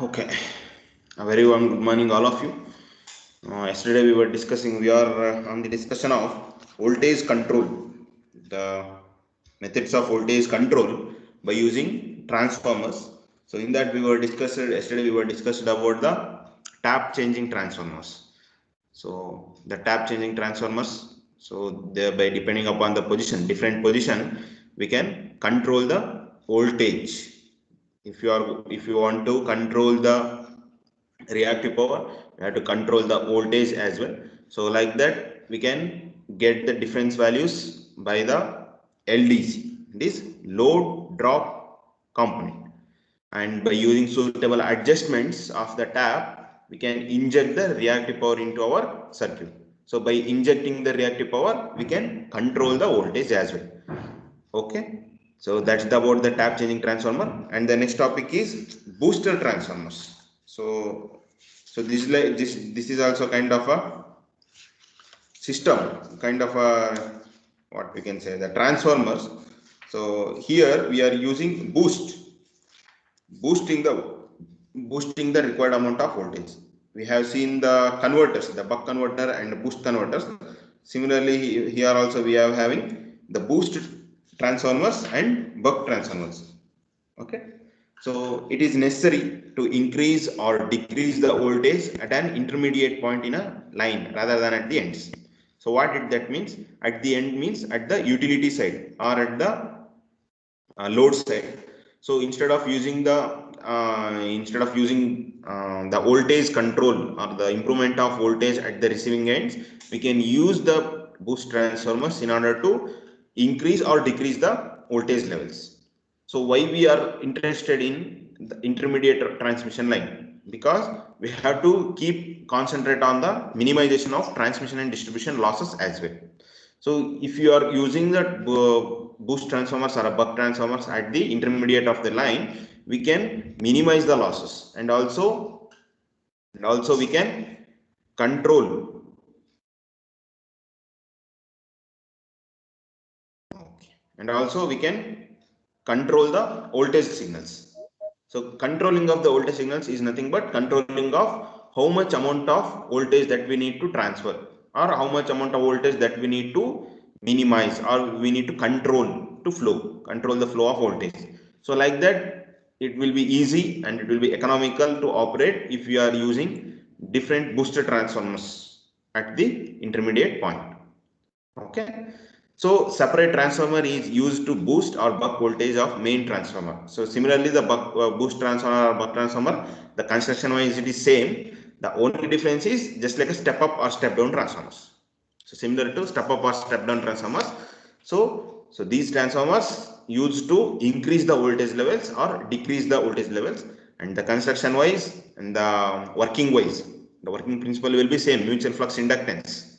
Okay, a very warm good morning, all of you. Yesterday we were discussing, we are on the discussion of voltage control, the methods of voltage control by using transformers. So in that we were discussed yesterday we were discussed about the tap changing transformers. So the tap changing transformers, so thereby depending upon the position, different position, we can control the voltage. If you want to control the reactive power, we have to control the voltage as well. So like that we can get the difference values by the LDC, this load drop component, and by using suitable adjustments of the tap we can inject the reactive power into our circuit. So by injecting the reactive power we can control the voltage as well. Okay, so that's about the tap changing transformer. And the next topic is booster transformers. So this is like this is also kind of a system, kind of a, what we can say, the transformers. So here we are using boosting the boosting the required amount of voltage. We have seen the converters, the buck converter and boost converters. Similarly, here also we are having the boost transformers and buck transformers. Okay, so it is necessary to increase or decrease the voltage at an intermediate point in a line rather than at the ends. So what did that means? At the end means at the utility side or at the load side. So instead of using the voltage control or the improvement of voltage at the receiving ends, we can use the boost transformers in order to increase or decrease the voltage levels. So why we are interested in the intermediate transmission line? Because we have to keep concentrate on the minimization of transmission and distribution losses as well. So if you are using the boost transformers or a buck transformers at the intermediate of the line, we can minimize the losses, and also we can control. Okay. And also we can control the voltage signals. So controlling of the voltage signals is nothing but controlling of how much amount of voltage that we need to transfer, or how much amount of voltage that we need to minimize, or we need to control the flow of voltage. So like that it will be easy and it will be economical to operate if we are using different booster transformers at the intermediate point. Okay, so separate transformer is used to boost or buck voltage of main transformer. So similarly, the boost transformer or buck transformer, the construction wise it is same. The only difference is just like a step up or step down transformers. So similar to step up or step down transformers. So these transformers used to increase the voltage levels or decrease the voltage levels, and the construction wise and the working wise, the working principle will be same, mutual flux inductance.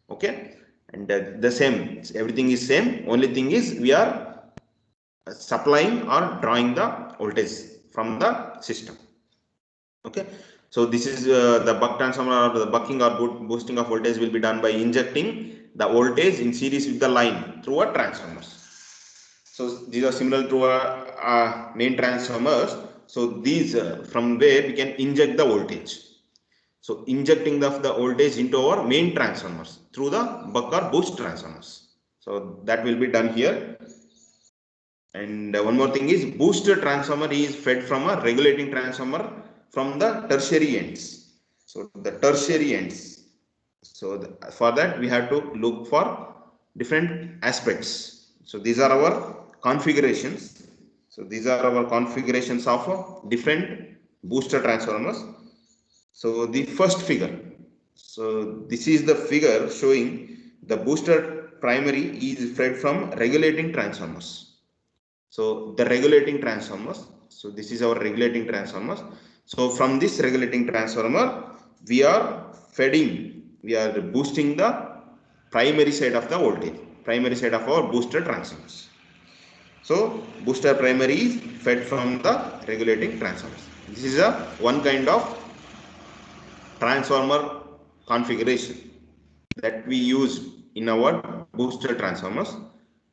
Okay, and the same, everything is same, only thing is we are supplying or drawing the voltage from the system. Okay, so this is the buck transformer, or the bucking or boosting of voltage will be done by injecting the voltage in series with the line through a transformers. So these are similar to main transformers. So these from where we can inject the voltage. So injecting the voltage into our main transformers through the buck or boost transformers. So that will be done here. And one more thing is, booster transformer is fed from a regulating transformer from the tertiary ends. So the tertiary ends. So for that we have to look for different aspects. So these are our configurations. So these are our configurations of different booster transformers. So the first figure. So this is the figure showing the booster primary is fed from regulating transformers. So the regulating transformers. So this is our regulating transformers. So from this regulating transformer, we are boosting the primary side of the voltage, primary side of our booster transformers. So booster primary is fed from the regulating transformers. This is a one kind of transformer configuration that we use in our booster transformers.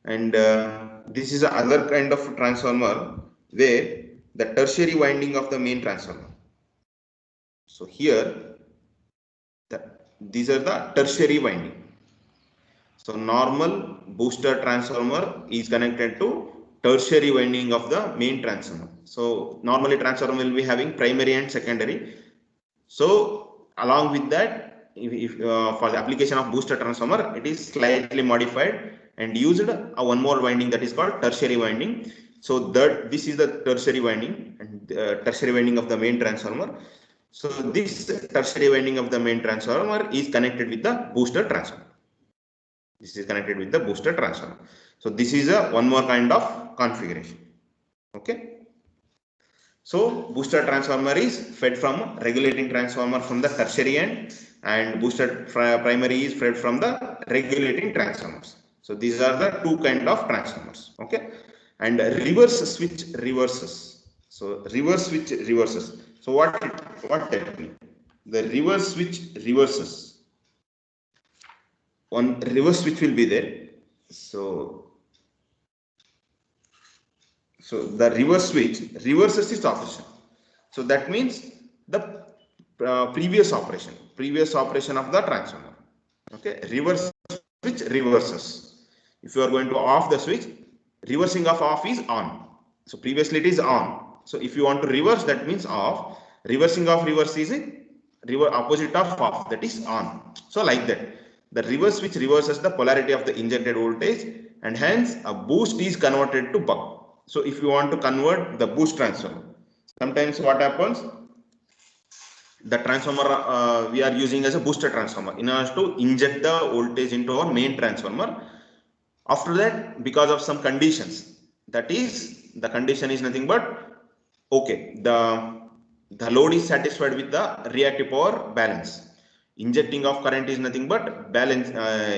And this is another kind of transformer where the tertiary winding of the main transformer. So here these are the tertiary winding. So normal booster transformer is connected to tertiary winding of the main transformer. So normally transformer will be having primary and secondary. So along with that, if for the application of booster transformer, it is slightly modified and used one more winding that is called tertiary winding. So that this is the tertiary winding and tertiary winding of the main transformer. So this tertiary winding of the main transformer is connected with the booster transformer. This is connected with the booster transformer. So this is a one more kind of configuration. Okay. So booster transformer is fed from regulating transformer from the tertiary end, and booster primary is fed from the regulating transformers. So these are the two kind of transformers. Okay. And reverse switch reverses. So reverse switch reverses. So what that means? The reverse switch reverses. One reverse switch will be there. So the reverse switch reverses its operation. So that means the previous operation of the transformer. Okay, reverse switch reverses. If you are going to off the switch, reversing of off is on. So previously it is on. So if you want to reverse, that means off. Reversing of reverse is a opposite of off, that is on. So like that, the reverse switch reverses the polarity of the injected voltage, and hence a boost is converted to buck. So if you want to convert the boost transformer, sometimes what happens, the transformer we are using as a booster transformer in order to inject the voltage into our main transformer. After that, because of some conditions, that is, the condition is nothing but, okay, the load is satisfied with the reactive power balance. Injecting of current is nothing but balance,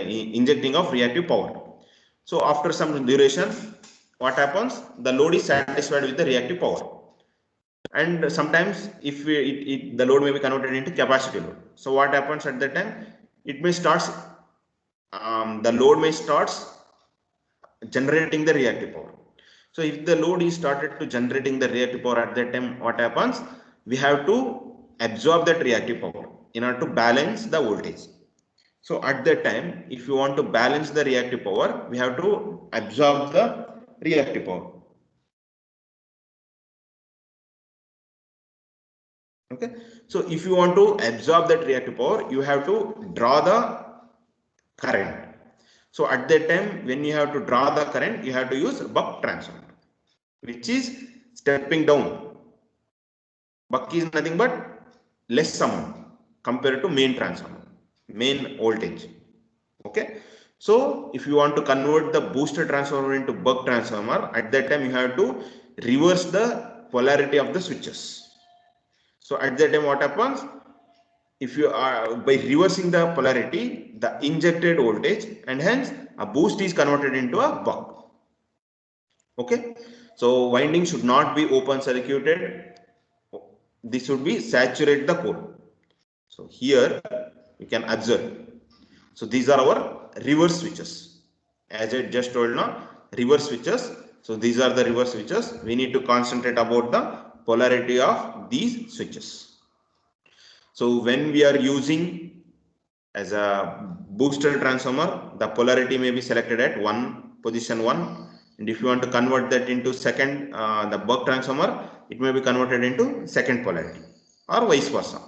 injecting of reactive power. So after some duration, what happens, the load is satisfied with the reactive power, and sometimes if the load may be converted into capacity load. So what happens at that time, it may starts, the load may starts generating the reactive power. So if the load is started to generating the reactive power, at that time what happens, we have to absorb that reactive power in order to balance the voltage. So at that time, if you want to balance the reactive power, we have to absorb the reactive power. Okay, so if you want to absorb that reactive power, you have to draw the current. So at that time, when you have to draw the current, you have to use buck transformer, which is stepping down. Buck is nothing but less amount compared to main transformer, main voltage. Okay, so if you want to convert the booster transformer into buck transformer, at that time you have to reverse the polarity of the switches. So at that time what happens, if you are by reversing the polarity, the injected voltage, and hence a boost is converted into a buck. Okay, so winding should not be open circuited, this should be saturate the core. So here you can observe, so these are our reverse switches, as I just told now, reverse switches. So these are the reverse switches. We need to concentrate about the polarity of these switches. So when we are using as a booster transformer, the polarity may be selected at position 1, and if you want to convert that into second, the buck transformer, it may be converted into second polarity, or vice versa.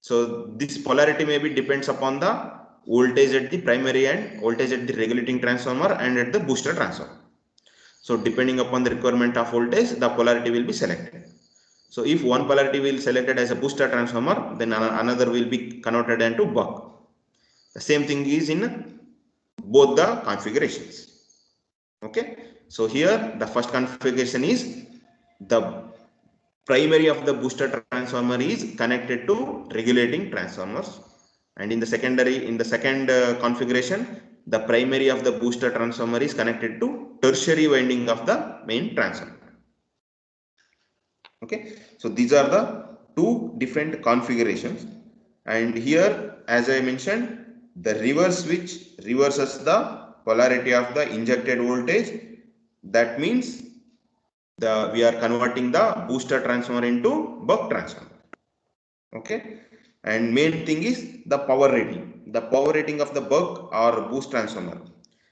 So this polarity may be depends upon the voltage at the primary and voltage at the regulating transformer and at the booster transformer. So depending upon the requirement of voltage, the polarity will be selected. So if one polarity will selected as a booster transformer, then another will be converted into buck. The same thing is in both the configurations. Okay, so here the first configuration is the primary of the booster transformer is connected to regulating transformers, and in the second configuration, the primary of the booster transformer is connected to tertiary winding of the main transformer. Okay, so these are the two different configurations, and here, as I mentioned, the reverse switch reverses the polarity of the injected voltage. That means we are converting the booster transformer into buck transformer. Okay, and main thing is the power rating of the buck or boost transformer.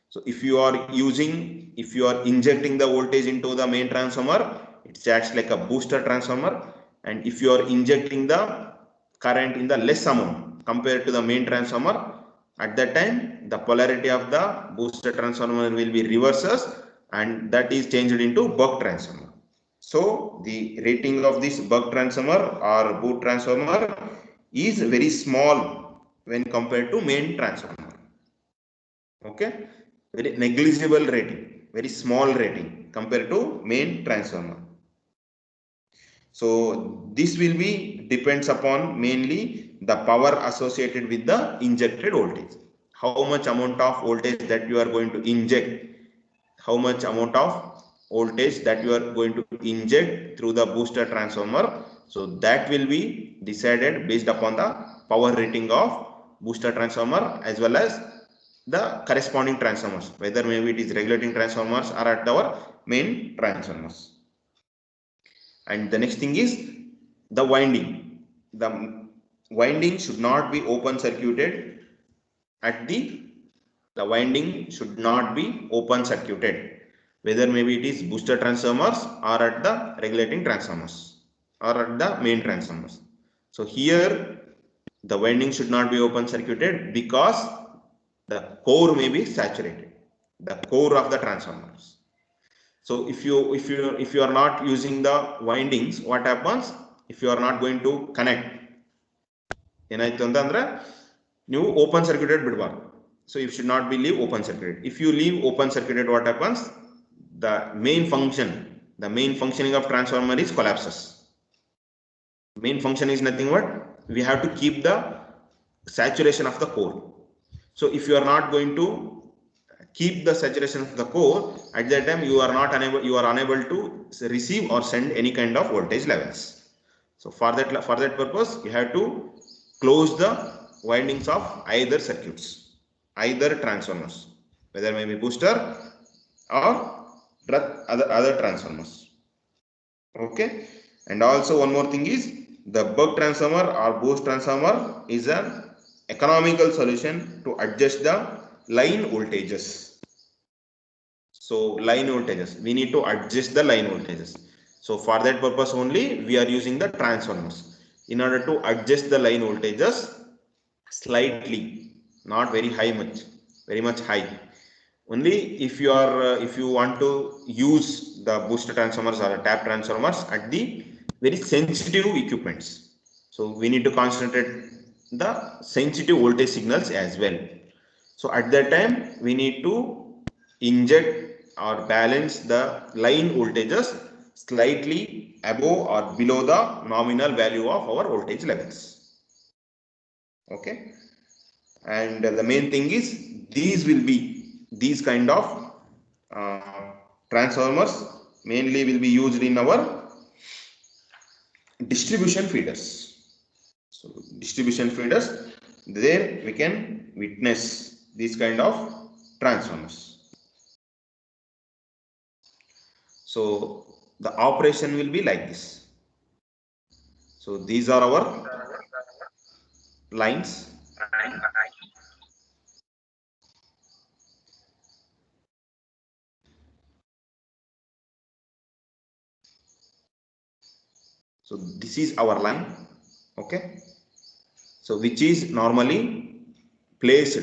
So if you are injecting the voltage into the main transformer, it acts like a booster transformer. And if you are injecting the current in the less amount compared to the main transformer, at that time the polarity of the booster transformer will be reverses, and that is changed into buck transformer. So the rating of this buck transformer or boot transformer is very small when compared to main transformer. Okay, very negligible rating, very small rating compared to main transformer. So this will be depends upon mainly the power associated with the injected voltage. How much amount of voltage that you are going to inject, how much amount of voltage that you are going to inject through the booster transformer. So that will be decided based upon the power rating of booster transformer as well as the corresponding transformers, whether maybe it is regulating transformers or at our main transformers. And the next thing is the winding. The winding should not be open circuited at the winding should not be open circuited, whether maybe it is booster transformers or at the regulating transformers or at the main transformers. So here the winding should not be open circuited because the core may be saturated, the core of the transformers. So if you are not using the windings, what happens? If you are not going to connect, ಏನಾಯ್ತು ಅಂತಂದ್ರೆ ನೀವು open circuited ಬಿಡಬಾರ್ದು. So you should not be leave open circuited. If you leave open circuited, what happens? The main functioning of transformer is collapses. Main function is nothing but we have to keep the saturation of the core. So if you are not going to keep the saturation of the core, at that time you are unable to receive or send any kind of voltage levels. So for that purpose, you have to close the windings of either circuits, either transformers, whether maybe booster or other transformers. Okay, and also one more thing is the buck transformer or boost transformer is an economical solution to adjust the line voltages. So line voltages, we need to adjust the line voltages. So for that purpose only we are using the transformers in order to adjust the line voltages slightly, not very high much, very much high. Only if you want to use the booster transformers or tap transformers at the very sensitive equipments. So we need to concentrate the sensitive voltage signals as well. So at that time we need to inject or balance the line voltages slightly above or below the nominal value of our voltage levels. Okay, and the main thing is these kind of transformers mainly will be used in our distribution feeders. So distribution feeders, there we can witness these kind of transformers. So the operation will be like this. So these are our lines. So this is our line. Okay, so which is normally placed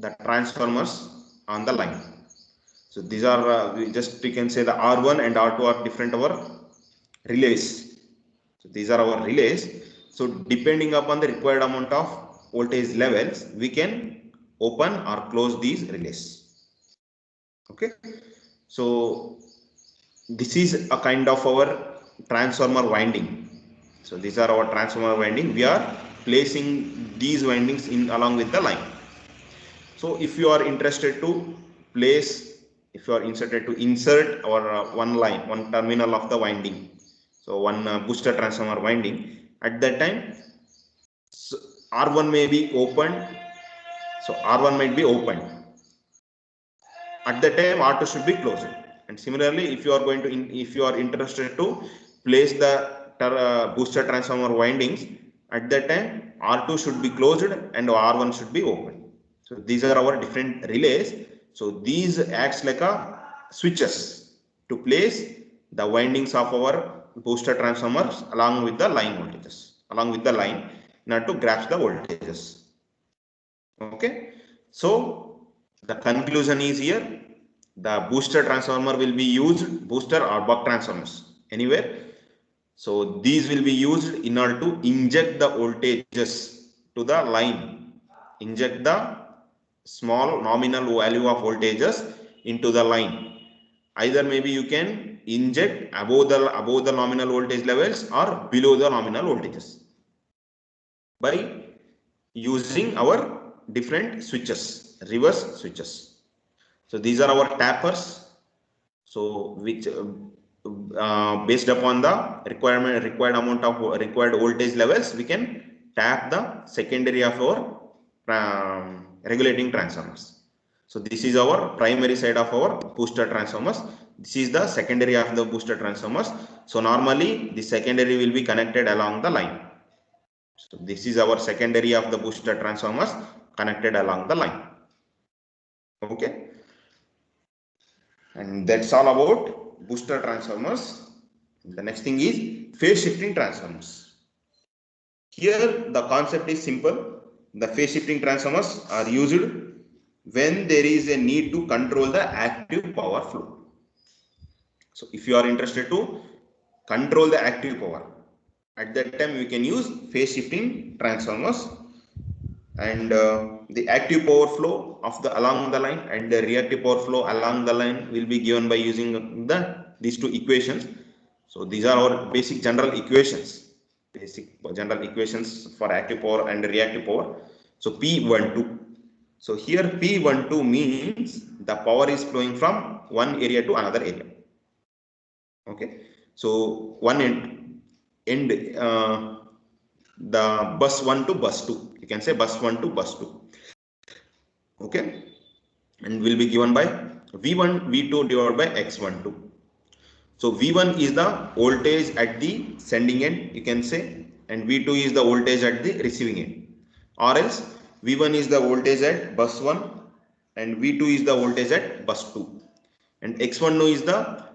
the transformers on the line. So these are we can say the R1 and R2 are different our relays. So these are our relays. So depending upon the required amount of voltage levels, we can open or close these relays. Okay, so this is a kind of our transformer winding. So these are our transformer winding. We are placing these windings in along with the line. So if you are interested to place, if you are interested to insert our one terminal of the winding, so one booster transformer winding, at that time so R1 may be opened, so R1 might be opened. At that time R2 should be closed. And similarly, if you are interested to place the booster transformer windings, at that time R2 should be closed and R1 should be open. So these are our different relays. So these acts like a switches to place the windings of our booster transformers along with the line voltages, along with the line, in order to grasp the voltages. Okay, so the conclusion is here: the booster transformer will be used, booster or buck transformers anywhere. So these will be used in order to inject the voltages to the line, inject the small nominal value of voltages into the line. Either maybe you can inject above the nominal voltage levels or below the nominal voltages by using our different switches, reverse switches. So these are our tappers. So which based upon the required amount of required voltage levels, we can tap the secondary of our regulating transformers. So this is our primary side of our booster transformers. This is the secondary of the booster transformers. So normally the secondary will be connected along the line. So this is our secondary of the booster transformers connected along the line. Okay. And that's all about booster transformers. The next thing is phase shifting transformers. Here the concept is simple. The phase shifting transformers are used when there is a need to control the active power flow. So if you are interested to control the active power, at that time we can use phase shifting transformers, and the active power flow of the along the line and the reactive power flow along the line will be given by using these two equations. So these are our basic general equations, for active power and reactive power. So P12. So here P12 means the power is flowing from one area to another area. Okay, so one end the bus 1 to bus 2, you can say bus 1 to bus 2. Okay, and will be given by V1 V2 divided by X12. So V1 is the voltage at the sending end, you can say, and V2 is the voltage at the receiving end, or else V1 is the voltage at bus 1 and V2 is the voltage at bus 2, and X12 is the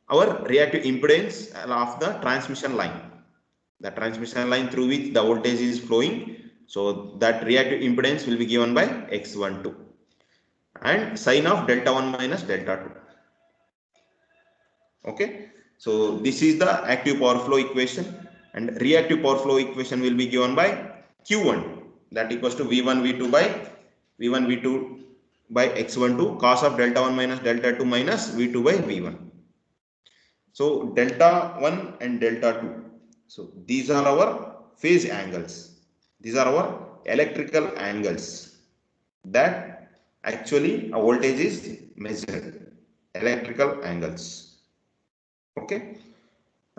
our reactive impedance of the transmission line, the transmission line through which the voltage is flowing. So that reactive impedance will be given by X12 and sine of delta 1 minus delta 2. Okay, so this is the active power flow equation, and reactive power flow equation will be given by Q1, that equals to V1 V2 by X12 cos of delta 1 minus delta 2 minus V2 by V1. So delta 1 and delta 2. So these are our phase angles. These are our electrical angles that actually a voltage is measured. Electrical angles. Okay.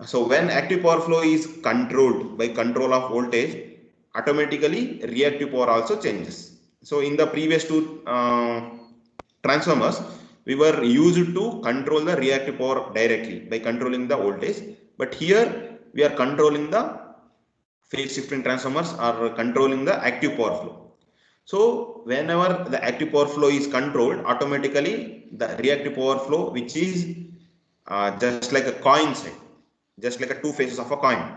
So when active power flow is controlled by control of voltage, automatically reactive power also changes. So in the previous two transformers, we were used to control the reactive power directly by controlling the voltage, but here we are controlling the phase shifting transformers are controlling the active power flow. So whenever the active power flow is controlled, automatically the reactive power flow, which is just like a coin side, just like a two faces of a coin.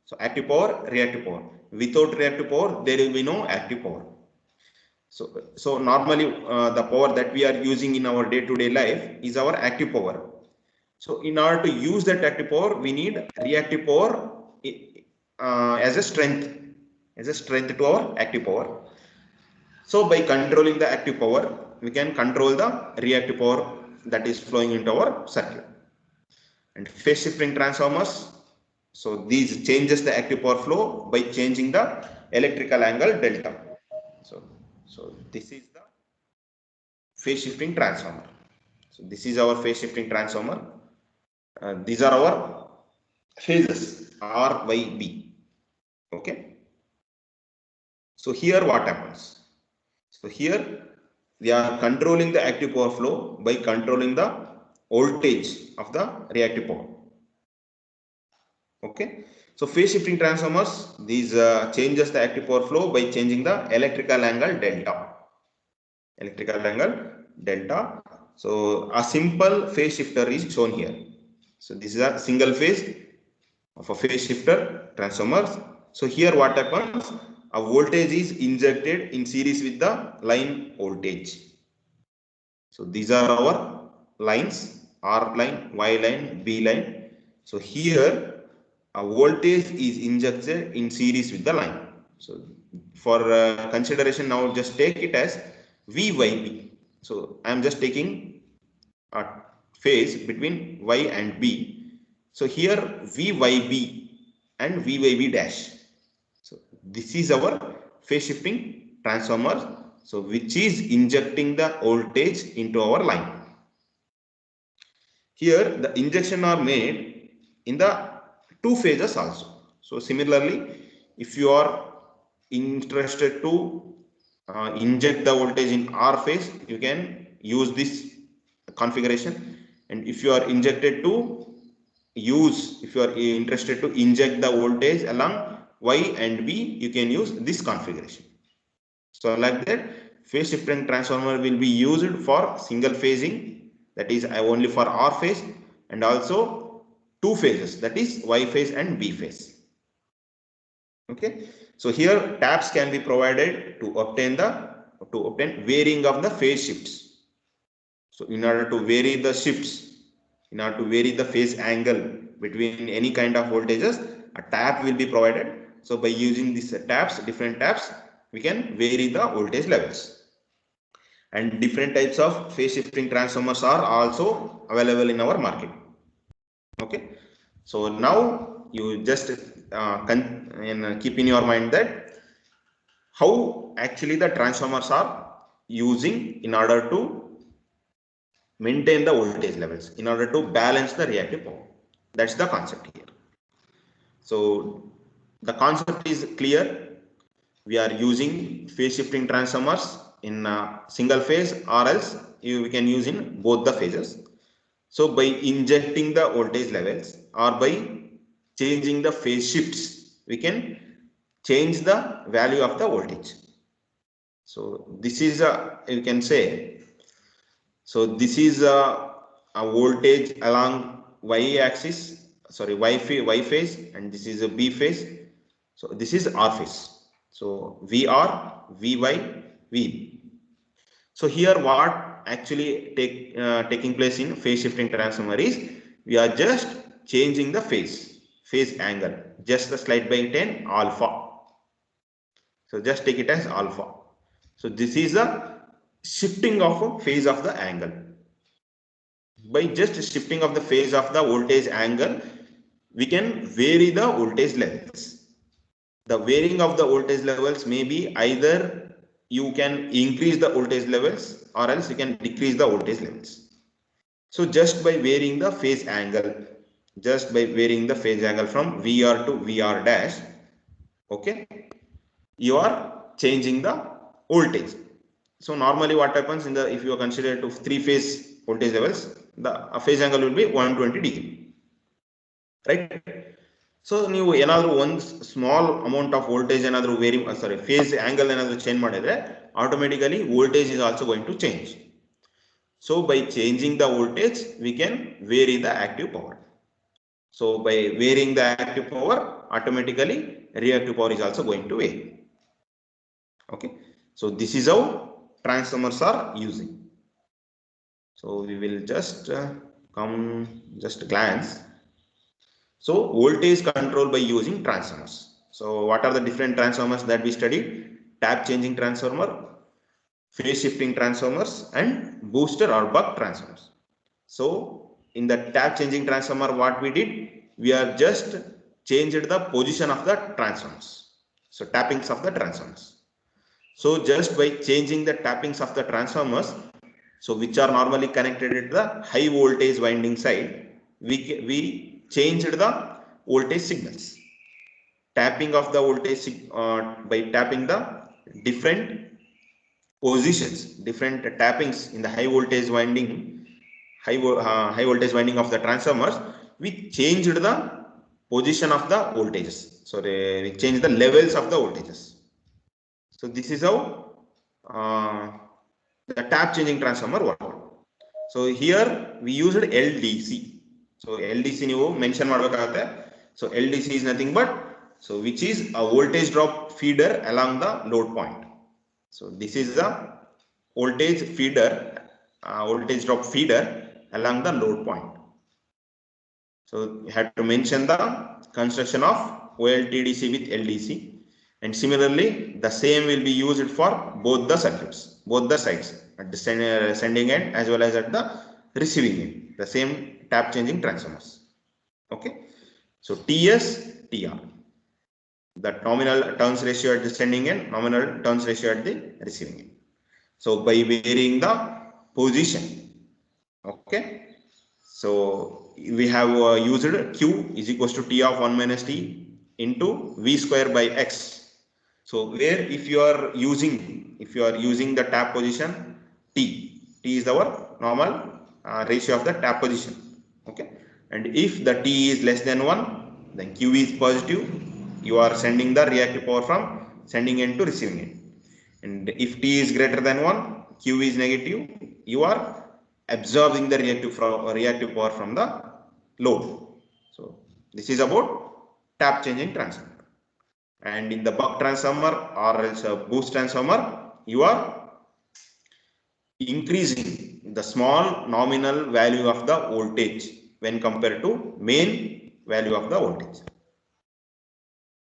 So active power, reactive power. Without reactive power, there will be no active power. So normally the power that we are using in our day-to-day life is our active power. So in order to use that active power, we need reactive power as a strength to our active power. So by controlling the active power, we can control the reactive power that is flowing into our circuit. And phase shifting transformers, so these changes the active power flow by changing the electrical angle delta. So this is the phase shifting transformer. So this is our phase shifting transformer. These are our phases R, Y, B. Okay. So here what happens? So here we are controlling the active power flow by controlling the voltage of the reactive power. Okay. So phase shifting transformers, these changes the active power flow by changing the electrical angle delta. Electrical angle delta. So a simple phase shifter is shown here. So this is a single phase of a phase shifter transformers. So here what happens? A voltage is injected in series with the line voltage. So these are our lines, R line, Y line, B line. So here a voltage is injected in series with the line. So for consideration now, just take it as VYB. So I am just taking a phase between Y and B. So here VYB and VYB dash. So this is our phase shifting transformer. So which is injecting the voltage into our line. Here the injection are made in the two phases also. So similarly, if you are interested to inject the voltage in R phase, you can use this configuration. And if you are interested to inject the voltage along Y and B, you can use this configuration. So like that, phase shifting transformer will be used for single phasing, that is only for R phase, and also two phases, that is Y phase and B phase. Okay, so here taps can be provided to obtain varying of the phase shifts. So in order to vary the shifts, in order to vary the phase angle between any kind of voltages, a tap will be provided. So by using these different taps, we can vary the voltage levels. And different types of phase shifting transformers are also available in our market. Okay, so now you just keep in your mind that how actually the transformers are using in order to maintain the voltage levels, in order to balance the reactive power. That's the concept here. So the concept is clear. We are using phase shifting transformers in single phase, or else we can use in both the phases. So by injecting the voltage levels or by changing the phase shifts, we can change the value of the voltage. So this is you can say, so this is a voltage along Y axis, sorry, Y phase, and this is a B phase. So this is R phase. So VR, VY, VB. So here what actually taking place in phase shifting transformer is, we are just changing the phase angle, just the slide by 10 alpha. So just take it as alpha. So this is a shifting of a phase of the angle. By just shifting of the phase of the voltage angle, we can vary the voltage levels. The varying of the voltage levels may be either you can increase the voltage levels or else you can decrease the voltage levels. So just by varying the phase angle, just by varying the phase angle from VR to VR dash, okay, you are changing the voltage. So normally what happens in the, if you are considered to three phase voltage levels, the phase angle will be 120 degree, right? So ನೀವು ಏನಾದರೂ ಒಂದು small amount of voltage ಏನಾದರೂ phase angle ಏನಾದರೂ change ಮಾಡಿದ್ರೆ automatically voltage is also going to change. So by changing the voltage, we can vary the active power. So by varying the active power, automatically reactive power is also going to vary. Okay, so this is how transformers are using. So we will just just glance. So voltage control by using transformers. So what are the different transformers that we studied? Tap changing transformer, phase shifting transformers, and booster or buck transformers. So in the tap changing transformer, what we did, we are just changed the position of the transformers. So tappings of the transformers. So just by changing the tappings of the transformers, so which are normally connected at the high voltage winding side, we changed the voltage signals. Tapping of the voltage by tapping the different positions, different tappings in the high voltage winding of the transformers, we changed the position of the voltages. So we change the levels of the voltages. So this is how the tap changing transformer works. So here we used LDC. So LDC you mention madbekagutte. So LDC is nothing but which is a voltage drop feeder along the load point. So this is the voltage feeder, voltage drop feeder along the load point. So you have to mention the construction of OLTDC with LDC, and similarly the same will be used for both the circuits, both the sides, at the sending end as well as at the receiving end, the same tap changing transformers. Okay, so TS, TR, the nominal turns ratio at the sending end, nominal turns ratio at the receiving end. So by varying the position, okay. So we have used Q is equals to T of 1 minus T into V square by X. So where if you are using the tap position T is our normal ratio of the tap position. Okay. And if the T is less than 1, then Q is positive. You are sending the reactive power from sending end to receiving end. And if T is greater than 1, Q is negative, you are absorbing the reactive power from the load. So this is about tap changing transformer. And in the buck transformer or else a boost transformer, you are increasing the small nominal value of the voltage when compared to main value of the voltage.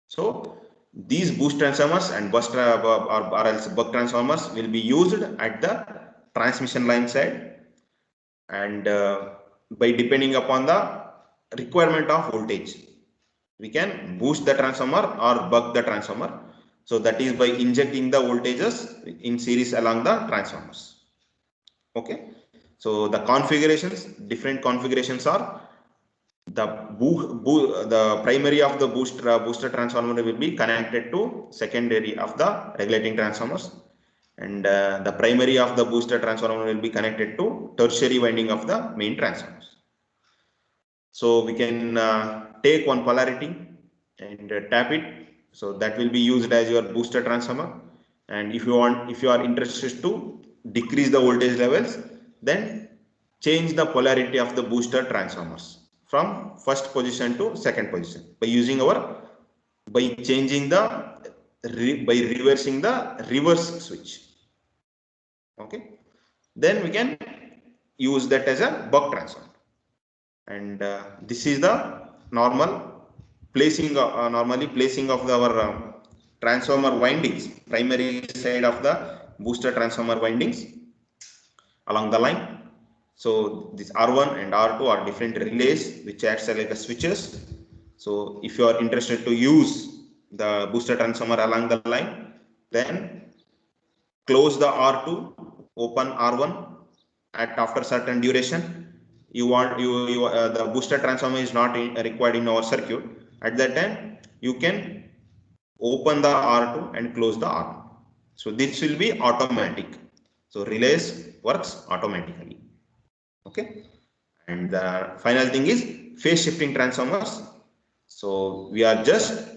So these boost transformers and or else buck transformers will be used at the transmission line side, and by depending upon the requirement of voltage, we can boost the transformer or buck the transformer. So that is by injecting the voltages in series along the transformers. Okay. So the configurations, different configurations are the primary of the booster transformer will be connected to secondary of the regulating transformers, and the primary of the booster transformer will be connected to tertiary winding of the main transformers. So we can take one polarity and tap it, so that will be used as your booster transformer. And if you are interested to decrease the voltage levels, then change the polarity of the booster transformers from first position to second position by changing by reversing the reverse switch. Okay, then we can use that as a buck transformer. And this is the normal placing of our transformer windings, primary side of the booster transformer windings along the line. So this R1 and R2 are different relays which acts like a switches. So if you are interested to use the booster transformer along the line, then close the R2, open R1 after certain duration. The booster transformer is not required in our circuit. At that time, you can open the R2 and close the R1. So this will be automatic. So relays works automatically. Okay. And the final thing is phase shifting transformers. So we are just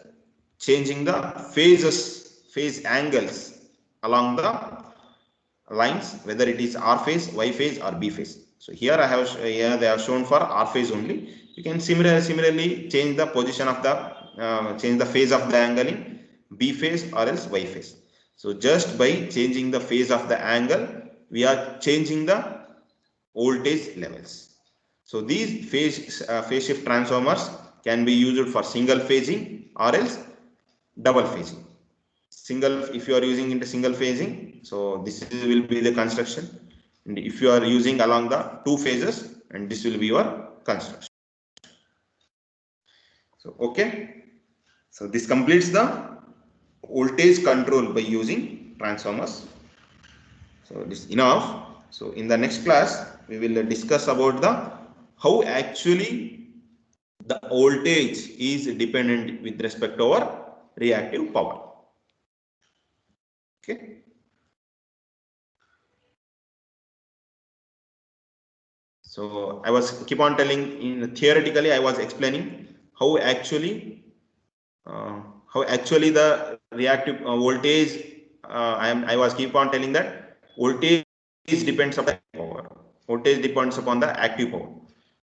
changing the phase angles along the lines, whether it is R phase, Y phase or B phase. So here they have shown for R phase only. You can similarly change the position of the change the phase of the angle in B phase or else Y phase. So just by changing the phase of the angle, we are changing the voltage levels. So these phase shift transformers can be used for single phasing or else double phasing. If you are using into single phasing, so this will be the construction, and if you are using along the two phases, and this will be your construction. So okay, so this completes the voltage control by using transformers. So this is enough. So in the next class we will discuss about how actually the voltage is dependent with respect to our reactive power. Okay. So I was keep on telling, in theoretically I was explaining how actually the reactive voltage. I was keep on telling that voltage depends upon the power. Voltage depends upon the active power.